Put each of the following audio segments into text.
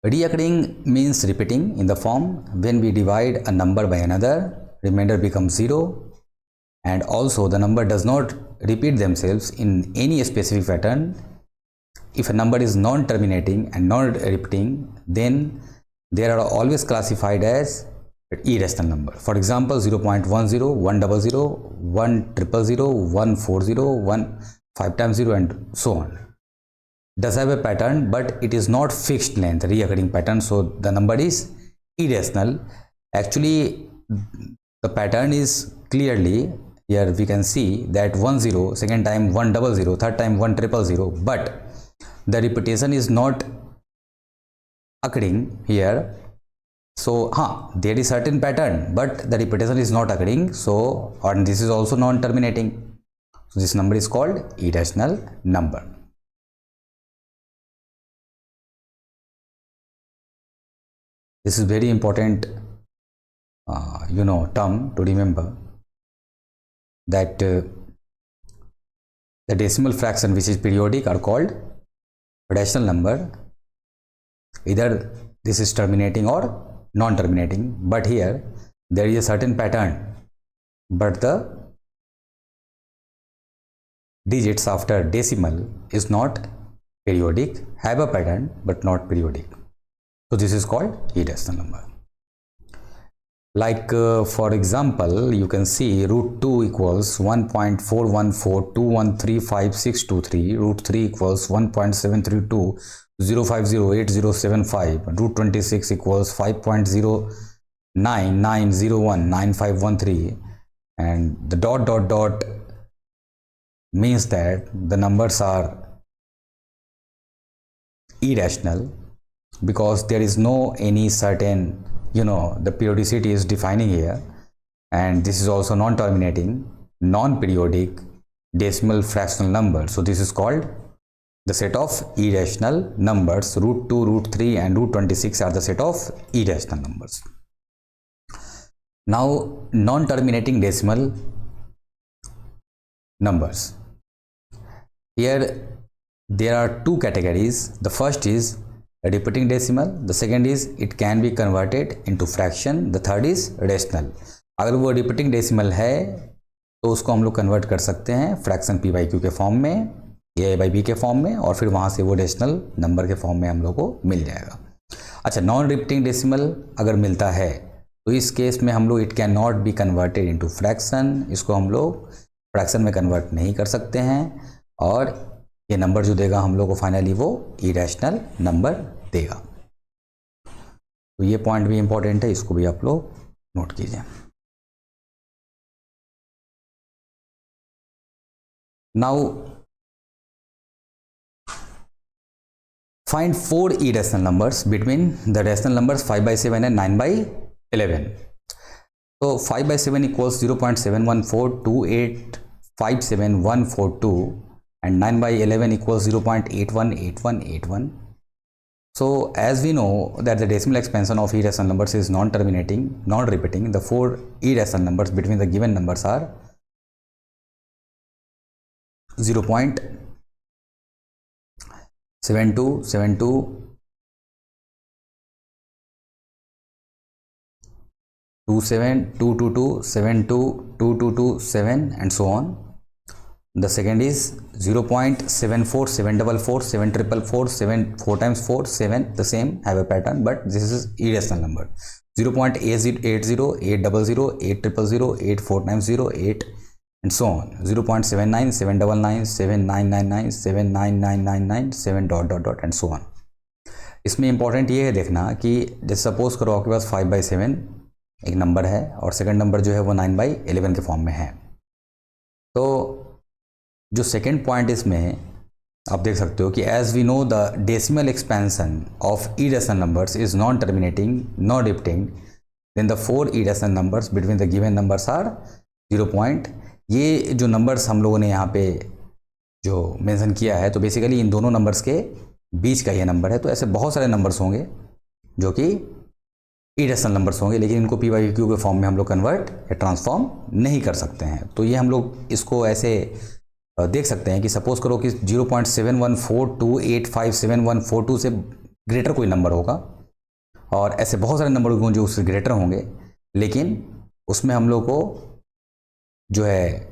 Reoccurring means repeating in the form when we divide a number by another, remainder becomes 0, and also the number does not repeat themselves in any specific pattern. If a number is non-terminating and non-repeating, then they are always classified as irrational number. For example, 0.10, 100, 100, 100, 140, 1 5 times 0 and so on. Does have a pattern, but it is not fixed length, reoccurring pattern, so the number is irrational. Actually, the pattern is clearly here we can see that 10, second time 100, third time 1000, but the repetition is not occurring here. So there is certain pattern, but the repetition is not occurring. So, and this is also non-terminating. So this number is called irrational number. This is very important term to remember, that the decimal fraction which is periodic are called rational number. Either this is terminating or non-terminating, but here there is a certain pattern, but the digits after decimal is not periodic, have a pattern but not periodic. So this is called irrational number. Like for example, you can see root 2 equals 1.414213563, root 3 equals 1.732 0508075, root 26 equals 5.09919513, and the dot means that the numbers are irrational because there is no any certain the periodicity is defining here, and this is also non-terminating, non-periodic decimal fractional number. So this is called the set of irrational numbers. Root 2, root 3 and root 26 are the set of irrational numbers. Now non-terminating decimal numbers. Here there are two categories. The first is a repeating decimal, the second is it can be converted into fraction, the third is rational. अगर वो repeating decimal है तो उसको हम लोग convert कर सकते हैं फ्रैक्शन p by q के फॉर्म में, a by b के फॉर्म में, और फिर वहाँ से वो डेसिमल नंबर के फॉर्म में हम लोग को मिल जाएगा. अच्छा, नॉन रिपीटिंग डेसिमल अगर मिलता है तो इस केस में हम लोग it can not be converted into fraction, इसको हम लोग फ्रैक्शन में कन्वर्ट नहीं कर सकते हैं, और ये नंबर जो देगा हम लोग को फाइनली वो इरेशनल नंबर देगा. तो ये पॉइंट भी इंपॉर्टेंट है, इसको भी आप लोग नोट कीजिए. Now find 4 irrational numbers between the rational numbers 5 by 7 and 9 by 11. So 5 by 7 equals 0.71428574142 and 9 by 11 equals 0.818181. So as we know that the decimal expansion of irrational numbers is non-terminating, non-repeating, the 4 irrational numbers between the given numbers are 0.72, 27, 222, 72, 2227 and so on. The second is 0.74, 744, 7444, 7 4 times 4, 7, the same, have a pattern, but this is irrational number. 0.80, 800, 8000, 8 4 times 0, 8 and so on. 0.79, 799, 7999, 79999, 7 dot dot dot and so on. इसमें important ये है देखना कि जैसे suppose करो आपके पास 5/7 एक number है और सेकंड नंबर जो है वो 9/11 के फॉर्म में है. तो जो सेकंड पॉइंट इसमें आप देख सकते हो कि as we know the decimal expansion of irrational numbers is non terminating, non repeating, then the 4 irrational numbers between the given numbers are 0. ये जो नंबर्स हम लोगों ने यहाँ पे जो मेंशन किया है तो बेसिकली इन दोनों नंबर्स के बीच का ये नंबर है. तो ऐसे बहुत सारे नंबर्स होंगे जो कि इरेशनल नंबर्स होंगे, लेकिन इनको पी बाई क्यू के फॉर्म में हम लोग कन्वर्ट या ट्रांसफॉर्म नहीं कर सकते हैं. तो ये हम लोग इसको ऐसे देख सकते हैं कि सपोज करो कि 0.7142857142 से ग्रेटर कोई नंबर होगा और ऐसे बहुत सारे नंबर होंगे जो उससे ग्रेटर होंगे, लेकिन उसमें हम लोग को जो है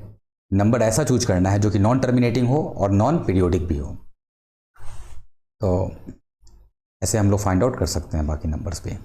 नंबर ऐसा चूज करना है जो कि नॉन टर्मिनेटिंग हो और नॉन पीरियोडिक भी हो। तो ऐसे हम लोग फाइंड आउट कर सकते हैं बाकी नंबर्स पे।